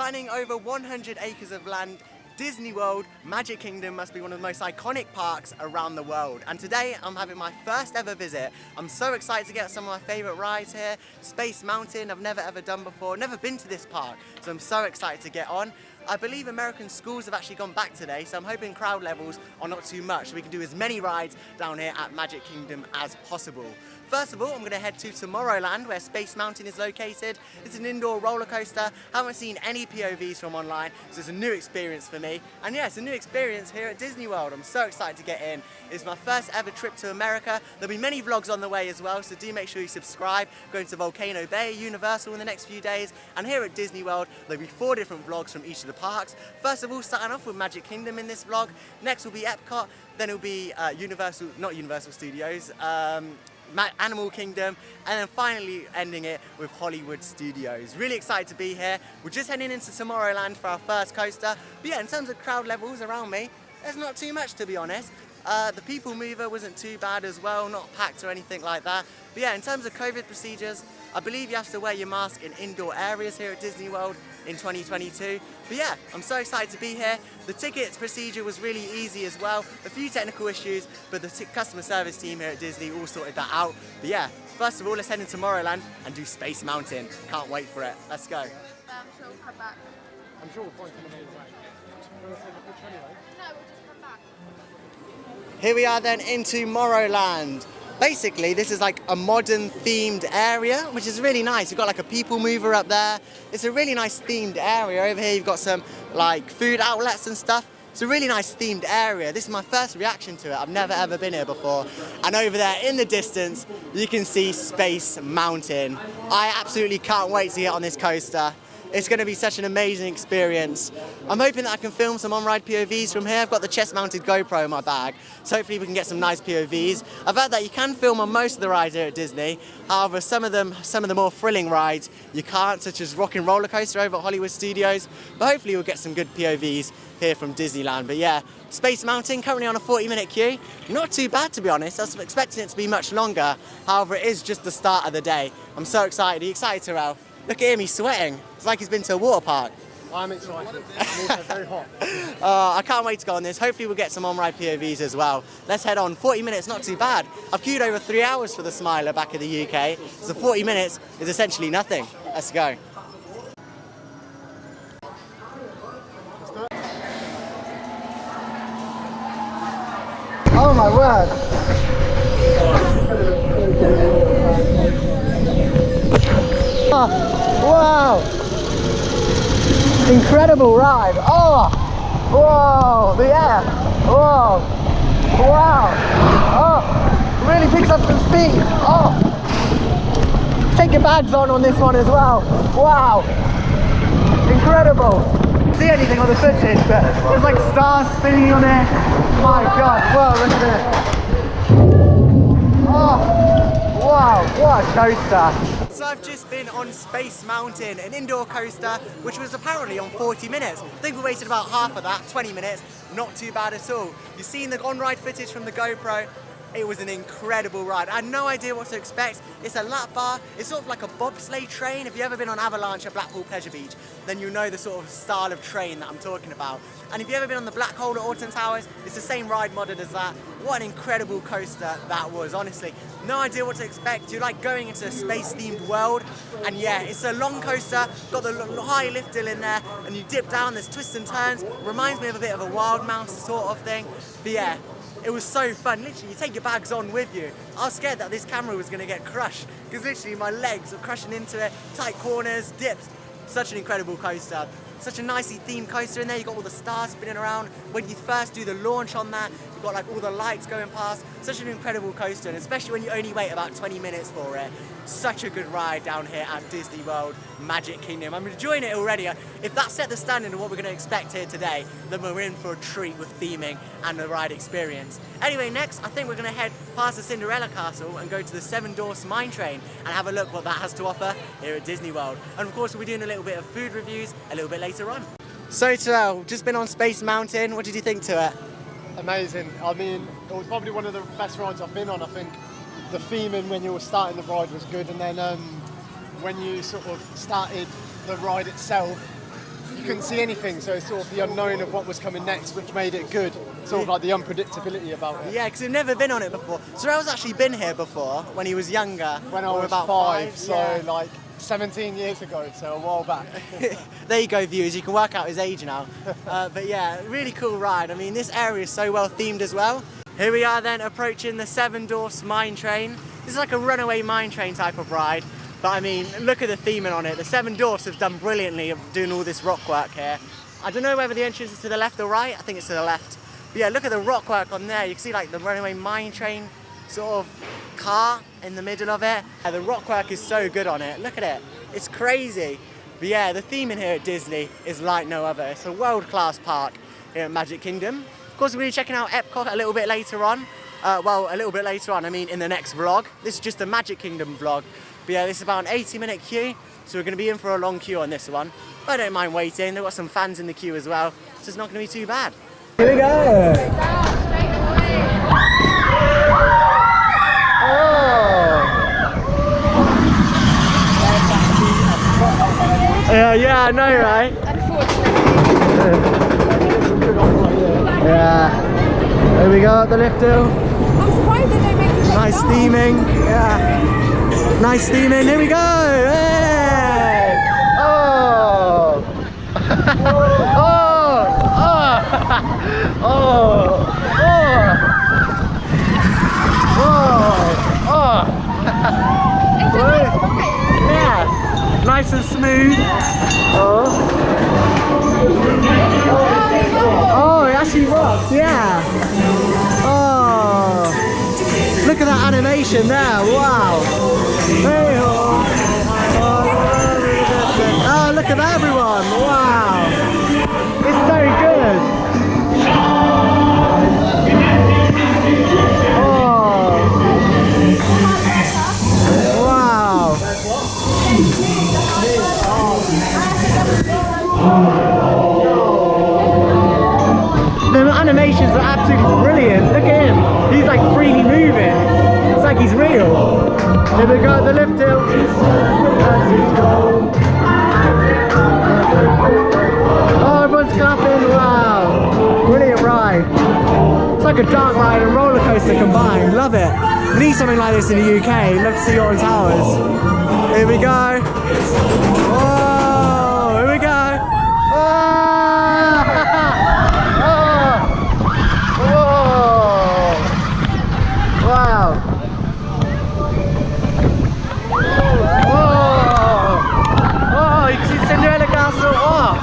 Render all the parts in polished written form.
Spanning over 100 acres of land, Disney World Magic Kingdom must be one of the most iconic parks around the world. And today I'm having my first ever visit. I'm so excited to get some of my favourite rides here. Space Mountain, I've never ever done before, never been to this park, so I'm so excited to get on. I believe American schools have actually gone back today, so I'm hoping crowd levels are not too much, so we can do as many rides down here at Magic Kingdom as possible. First of all, I'm going to head to Tomorrowland, where Space Mountain is located. It's an indoor roller coaster. Haven't seen any POVs from online, so it's a new experience for me. And yeah, it's a new experience here at Disney World. I'm so excited to get in. It's my first ever trip to America. There'll be many vlogs on the way as well, so do make sure you subscribe. Going to Volcano Bay, Universal in the next few days. And here at Disney World, there'll be 4 different vlogs from each of the parks. First of all, starting off with Magic Kingdom in this vlog. Next will be Epcot. Then it'll be not Universal Studios, Animal Kingdom, and then finally ending it with Hollywood Studios. Really excited to be here. We're just heading into Tomorrowland for our first coaster. But yeah, in terms of crowd levels around me, there's not too much, to be honest. The people mover wasn't too bad as well, not packed or anything like that. But yeah, in terms of COVID procedures, I believe you have to wear your mask in indoor areas here at Disney World in 2022. But yeah, I'm so excited to be here. The tickets procedure was really easy as well. A few technical issues, but the customer service team here at Disney all sorted that out. But yeah, first of all, let's head into Tomorrowland and do Space Mountain. Can't wait for it. Let's go. I'm sure we'll come back. I'm sure we'll find something anyway. No, we'll just come back. Here we are then in Tomorrowland. Basically, this is like a modern themed area, which is really nice. You've got like a people mover up there. It's a really nice themed area. Over here, you've got some like food outlets and stuff. It's a really nice themed area. This is my first reaction to it. I've never ever been here before. And over there in the distance, you can see Space Mountain. I absolutely can't wait to get on this coaster. It's going to be such an amazing experience. I'm hoping that I can film some on-ride POVs from here. I've got the chest-mounted GoPro in my bag, so hopefully we can get some nice POVs. I've heard that you can film on most of the rides here at Disney. However, some of the more thrilling rides you can't, such as Rock 'n' Roller Coaster over at Hollywood Studios. But hopefully we'll get some good POVs here from Disneyland. But yeah, Space Mountain currently on a 40-minute queue. Not too bad, to be honest. I was expecting it to be much longer. However, it is just the start of the day. I'm so excited. Are you excited, Terrell? Look at him, he's sweating. It's like he's been to a water park. I'm excited. I'm also very hot. I can't wait to go on this. Hopefully we'll get some on-ride POVs as well. Let's head on. 40 minutes, not too bad. I've queued over 3 hours for the Smiler back in the UK, so 40 minutes is essentially nothing. Let's go. Oh my word! Oh, wow! Incredible ride! Oh! Whoa! The air! Whoa! Wow! Oh! Really picks up some speed! Oh! Take your bags on this one as well! Wow! Incredible! See anything on the footage, but there's like stars spinning on it. My God! Whoa! Look at this! Oh! Wow! What a coaster! So I've just been on Space Mountain, an indoor coaster, which was apparently on 40 minutes. I think we waited about half of that, 20 minutes. Not too bad at all. You've seen the on-ride footage from the GoPro. It was an incredible ride. I had no idea what to expect. It's a lap bar. It's sort of like a bobsleigh train. If you've ever been on Avalanche at Blackpool Pleasure Beach, then you know the sort of style of train that I'm talking about. And if you've ever been on the Black Hole at Alton Towers, it's the same ride modded as that. What an incredible coaster that was, honestly. No idea what to expect. You're like going into a space-themed world. And yeah, it's a long coaster, got the high lift hill in there, and you dip down, there's twists and turns. Reminds me of a bit of a Wild Mouse sort of thing. But yeah, it was so fun. Literally, you take your bags on with you. I was scared that this camera was gonna get crushed, because literally my legs were crushing into it, tight corners, dips. Such an incredible coaster. Such a nicely themed coaster in there. You've got all the stars spinning around. When you first do the launch on that, you've got like all the lights going past. Such an incredible coaster, and especially when you only wait about 20 minutes for it. Such a good ride down here at Disney World Magic Kingdom. I'm enjoying it already. If that set the standard of what we're going to expect here today, then we're in for a treat with theming and the ride experience. Anyway, next I think we're going to head past the Cinderella castle and go to the Seven Dwarfs mine train and have a look what that has to offer here at Disney World. And of course we'll be doing a little bit of food reviews a little bit later on. So Terrell, just been on Space Mountain. What did you think to it? Amazing. I mean, it was probably one of the best rides I've been on. I think the theming when you were starting the ride was good, and then when you sort of started the ride itself, you couldn't see anything, so it's sort of the unknown of what was coming next, which made it good. Sort of like the unpredictability about it. Yeah, because we've never been on it before. Sorrell's actually been here before when he was younger. When I or was about 5, so yeah. like 17 years ago, so a while back. There you go, viewers. You can work out his age now. But yeah, really cool ride. I mean, this area is so well themed as well. Here we are then approaching the Seven Dwarfs mine train. This is like a runaway mine train type of ride. But I mean, look at the theming on it. The Seven Dwarfs have done brilliantly of doing all this rock work here. I don't know whether the entrance is to the left or right. I think it's to the left. But yeah, look at the rock work on there. You can see like the runaway mine train sort of car in the middle of it. The rock work is so good on it. Look at it. It's crazy. But yeah, the theming here at Disney is like no other. It's a world-class park here at Magic Kingdom. Of course, we're going to be checking out Epcot a little bit later on. Well, a little bit later on, I mean in the next vlog. This is just a Magic Kingdom vlog. But yeah, this is about an 80-minute queue, so we're going to be in for a long queue on this one. But I don't mind waiting. They've got some fans in the queue as well, so it's not going to be too bad. Here we go! Yeah, I know, right? Yeah. There we go, up the lift hill. I'm surprised they don't make you Nice theming. Yeah. Nice theming. Here we go. Hey! Oh! Oh! Oh! Oh! Oh! Oh! Yeah. Nice and smooth. Oh. Oh, it actually rocks, yeah. Oh. Look at that animation there, wow. Hey, oh, look at everyone, wow. It's so good. Oh. Wow. The animations are absolutely brilliant. Look at him. He's like freely moving. It's like he's real. Here we go at the lift hill. Oh, everyone's clapping. Wow. Brilliant ride. It's like a dark ride and roller coaster combined. Love it. We need something like this in the UK. Love to see Alton Towers. Here we go. Whoa. Here we go. Cinderella castle. Oh.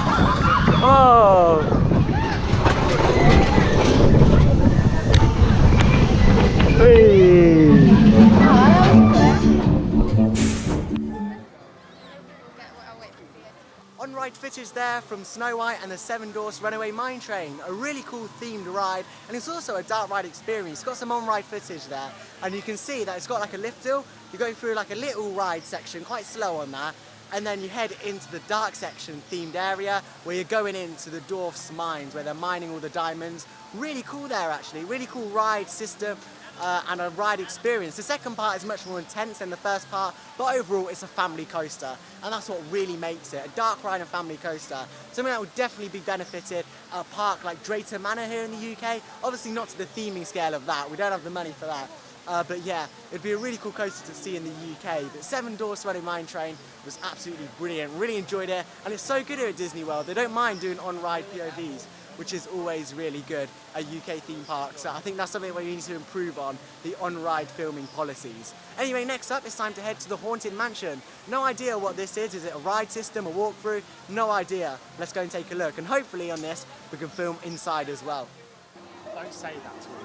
Oh. Hey. On-ride footage there from Snow White and the Seven Dwarfs Runaway Mine Train. A really cool themed ride, and it's also a dark ride experience. It's got some on-ride footage there, and you can see that it's got like a lift hill. You're going through like a little ride section, quite slow on that. And then you head into the dark section themed area where you're going into the Dwarfs mines where they're mining all the diamonds. Really cool there actually, really cool ride system and a ride experience. The second part is much more intense than the first part, but overall it's a family coaster, and that's what really makes it. A dark ride and family coaster. Something that would definitely be benefited at a park like Drayton Manor here in the UK. Obviously not to the theming scale of that, we don't have the money for that. But yeah, it'd be a really cool coaster to see in the UK. But Seven Dwarfs Runaway Mine Train was absolutely brilliant. Really enjoyed it, and it's so good here at Disney World. They don't mind doing on-ride POVs, which is always really good at UK theme parks. So I think that's something where you need to improve on, the on-ride filming policies. Anyway, next up, it's time to head to the Haunted Mansion. No idea what this is. Is it a ride system, a walkthrough? No idea. Let's go and take a look. And hopefully on this, we can film inside as well. Don't say that to me.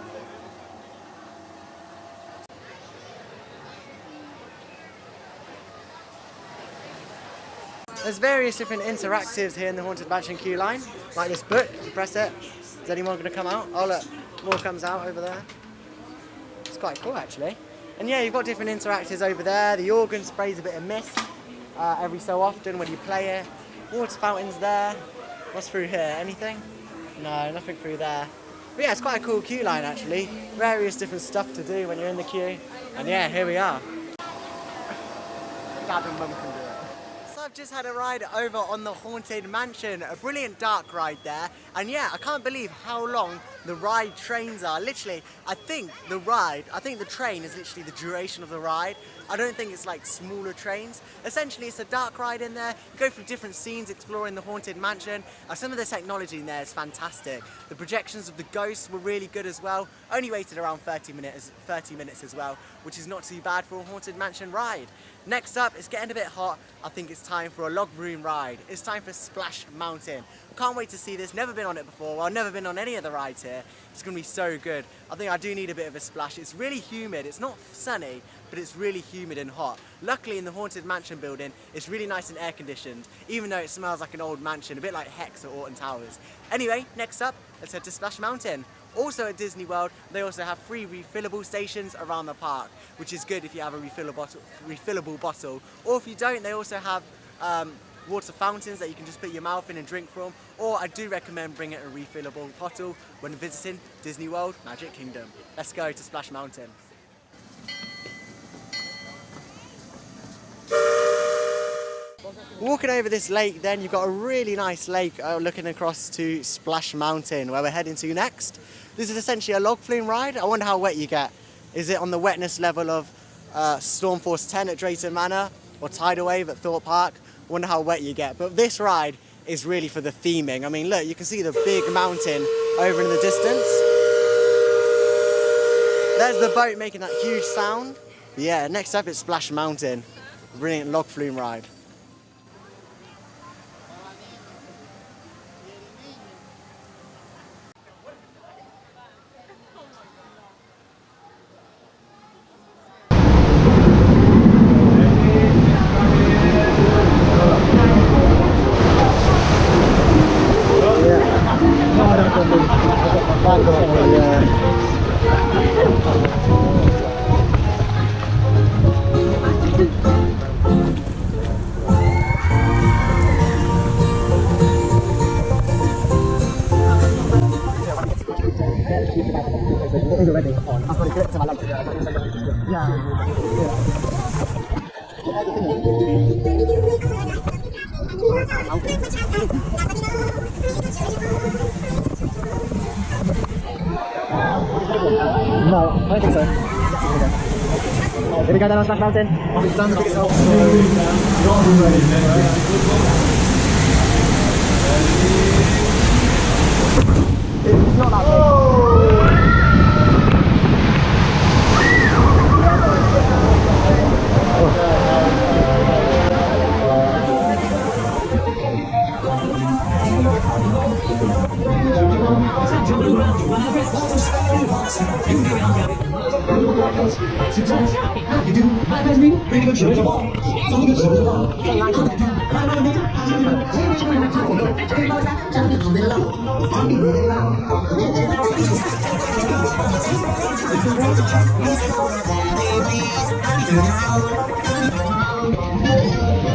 There's various different interactives here in the Haunted Mansion queue line, like this book. You press it. Is anyone going to come out? Oh look, more comes out over there. It's quite cool actually. And yeah, you've got different interactives over there. The organ sprays a bit of mist every so often when you play it. Water fountains there. What's through here? Anything? No, nothing through there. But yeah, it's quite a cool queue line actually. Various different stuff to do when you're in the queue. And yeah, here we are. Dad and Mum can do it. I've just had a ride over on the Haunted Mansion, a brilliant dark ride there, and yeah, I can't believe how long the ride trains are. Literally, I think the train is literally the duration of the ride. I don't think it's like smaller trains. Essentially, it's a dark ride in there, go through different scenes exploring the Haunted Mansion. Some of the technology in there is fantastic. The projections of the ghosts were really good as well. Only waited around 30 minutes as well, which is not too bad for a Haunted Mansion ride. Next up, it's getting a bit hot. I think it's time for a log room ride. It's time for Splash Mountain. Can't wait to see this. Never been on it before. Well, I've never been on any of the rides here. It's going to be so good. I think I do need a bit of a splash. It's really humid. It's not sunny, but it's really humid and hot. Luckily, in the Haunted Mansion building, it's really nice and air conditioned, even though it smells like an old mansion, a bit like Hex or Alton Towers. Anyway, next up, let's head to Splash Mountain. Also at Disney World, they also have free refillable stations around the park, which is good if you have a refillable bottle. Or if you don't, they also have water fountains that you can just put your mouth in and drink from. Or I do recommend bringing a refillable bottle when visiting Disney World Magic Kingdom. Let's go to Splash Mountain. Walking over this lake, then you've got a really nice lake looking across to Splash Mountain, where we're heading to next. This is essentially a log flume ride. I wonder how wet you get. Is it on the wetness level of Storm Force 10 at Drayton Manor or Tidal Wave at Thorpe Park? I wonder how wet you get. But this ride is really for the theming. I mean, look, you can see the big mountain over in the distance. There's the boat making that huge sound. Yeah, next up is Splash Mountain. Brilliant log flume ride. No, I don't think so. Here we go down on Splash Mountain. It's not that big.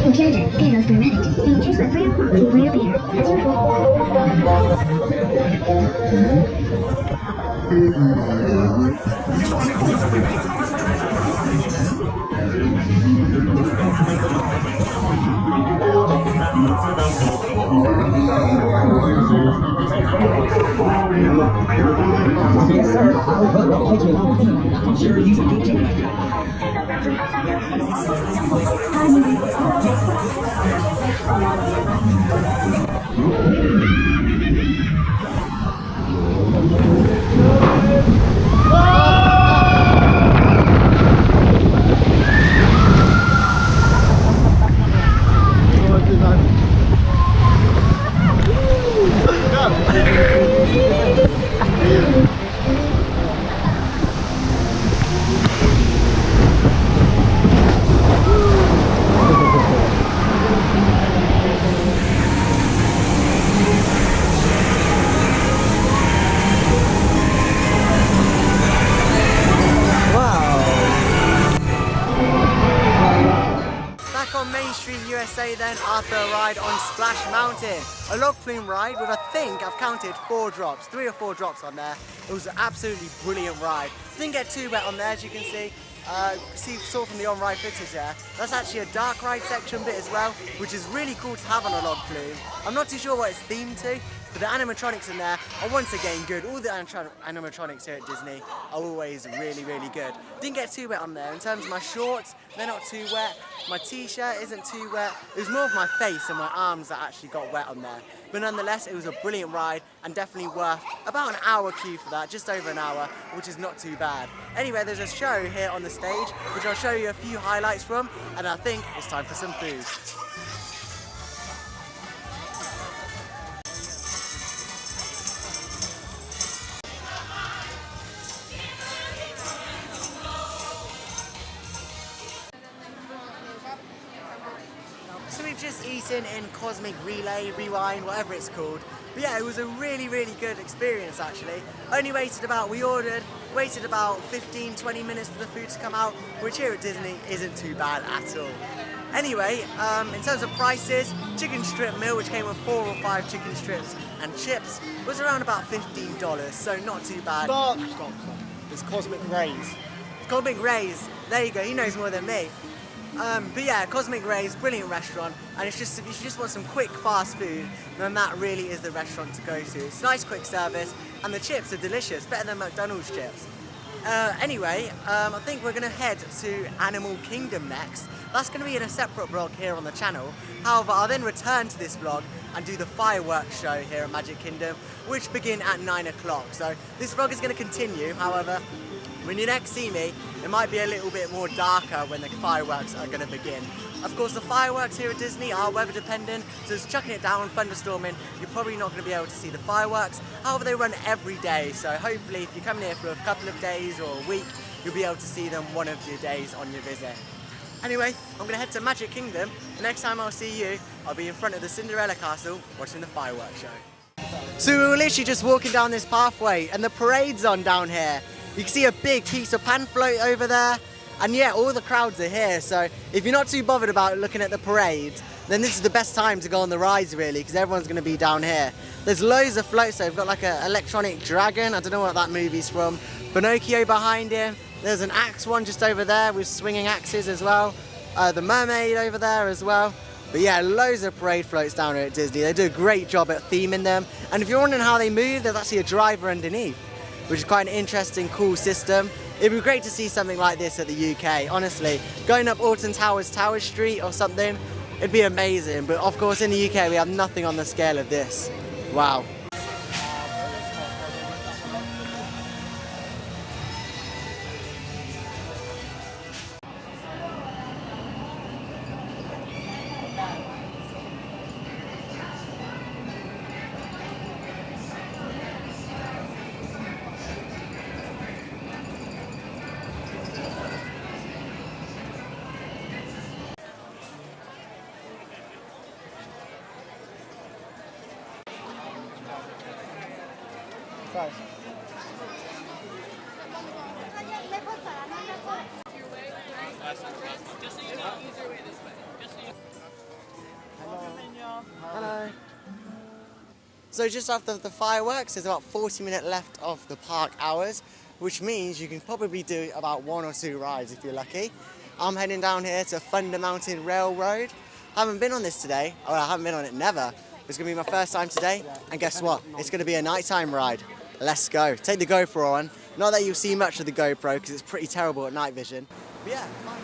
Enchanter, Chaos Paramedic, features a 3 o'clock to reappear. Yes, sir. USA then after a ride on Splash Mountain. A log flume ride with, I think I've counted 4 drops, 3 or 4 drops on there. It was an absolutely brilliant ride. Didn't get too wet on there, as you can see. saw from the on-ride footage there, that's actually a dark ride section bit as well, which is really cool to have on a log flume. I'm not too sure what it's themed to, but the animatronics in there are once again good. All the animatronics here at Disney are always really, really good. Didn't get too wet on there. In terms of my shorts, they're not too wet. My t-shirt isn't too wet. It was more of my face and my arms that actually got wet on there. But nonetheless, it was a brilliant ride and definitely worth about an hour queue for that, just over an hour, which is not too bad. Anyway, there's a show here on the stage, which I'll show you a few highlights from, and I think it's time for some food. So we've just eaten in Cosmic Relay, Rewind, whatever it's called. But yeah, it was a really, really good experience actually. Only waited about 15-20 minutes for the food to come out, which here at Disney isn't too bad at all. Anyway, in terms of prices, chicken strip meal, which came with 4 or 5 chicken strips and chips, was around about $15, so not too bad. Stop. It's Cosmic Rays. Cosmic Rays, there you go, he knows more than me. But yeah, Cosmic Rays, brilliant restaurant, and it's just, if you just want some quick, fast food, then that really is the restaurant to go to. It's nice, quick service, and the chips are delicious, better than McDonald's chips. Anyway, I think we're going to head to Animal Kingdom next. That's going to be in a separate vlog here on the channel. However, I'll then return to this vlog and do the fireworks show here at Magic Kingdom, which begin at 9 o'clock. So this vlog is going to continue. However, when you next see me, it might be a little bit more darker when the fireworks are going to begin. Of course, the fireworks here at Disney are weather dependent, so it's chucking it down, thunderstorming, you're probably not going to be able to see the fireworks. However, they run every day, so hopefully if you come here for a couple of days or a week, you'll be able to see them one of your days on your visit. Anyway, I'm going to head to Magic Kingdom. The next time I'll see you, I'll be in front of the Cinderella castle watching the fireworks show. So we were literally just walking down this pathway and the parade's on down here. You can see a big piece of pan float over there, and yeah, all the crowds are here, so if you're not too bothered about looking at the parade, then this is the best time to go on the rides really, because everyone's going to be down here. There's loads of floats, so we've got like an electronic dragon, I don't know what that movie's from, Pinocchio behind him, there's an axe one just over there with swinging axes as well, the mermaid over there as well. But yeah, loads of parade floats down here at Disney. They do a great job at theming them, and if you're wondering how they move, there's actually a driver underneath, which is quite an interesting, cool system. It'd be great to see something like this at the UK, honestly. Going up Alton Towers, Tower Street or something, it'd be amazing. But of course in the UK we have nothing on the scale of this. Wow. Hello. So just after the fireworks, there's about 40 minutes left of the park hours, which means you can probably do about 1 or 2 rides if you're lucky. I'm heading down here to Thunder Mountain Railroad. I haven't been on this today. Oh, I haven't been on it never. It's going to be my first time today, and guess what? It's going to be a nighttime ride. Let's go. Take the GoPro on. Not that you'll see much of the GoPro because it's pretty terrible at night vision. But yeah, fine.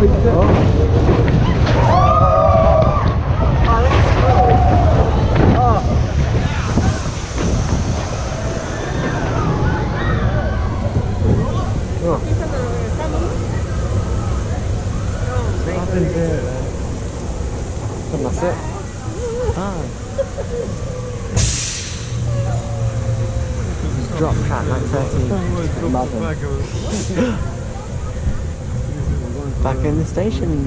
끝났어요? 아. Drop cat 9:30. 11. Back in the station.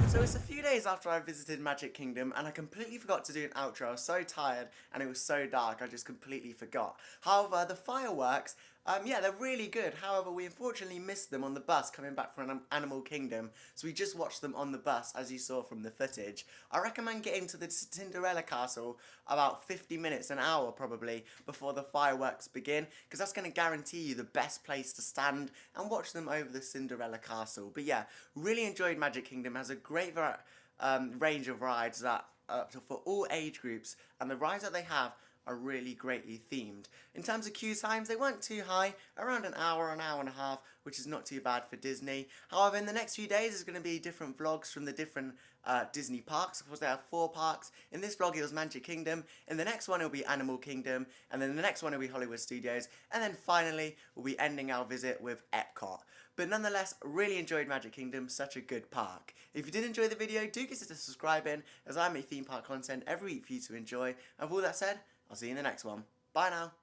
So it's a few days after I visited Magic Kingdom and I completely forgot to do an outro. I was so tired and it was so dark I just completely forgot. However, the fireworks, yeah, they're really good. However, we unfortunately missed them on the bus coming back from Animal Kingdom, so we just watched them on the bus, as you saw from the footage. I recommend getting to the Cinderella castle about 50 minutes, an hour probably, before the fireworks begin, because that's going to guarantee you the best place to stand and watch them over the Cinderella castle. But yeah, really enjoyed Magic Kingdom. It has a great range of rides that for all age groups, and the rides that they have are really greatly themed. In terms of queue times, they weren't too high, around an hour and a half, which is not too bad for Disney. However, in the next few days, there's going to be different vlogs from the different Disney parks. Of course, they have 4 parks. In this vlog, it was Magic Kingdom. In the next one, it'll be Animal Kingdom. And then the next one will be Hollywood Studios. And then finally, we'll be ending our visit with Epcot. But nonetheless, really enjoyed Magic Kingdom, such a good park. If you did enjoy the video, do consider subscribing, as I make theme park content every week for you to enjoy. And with all that said, I'll see you in the next one. Bye now.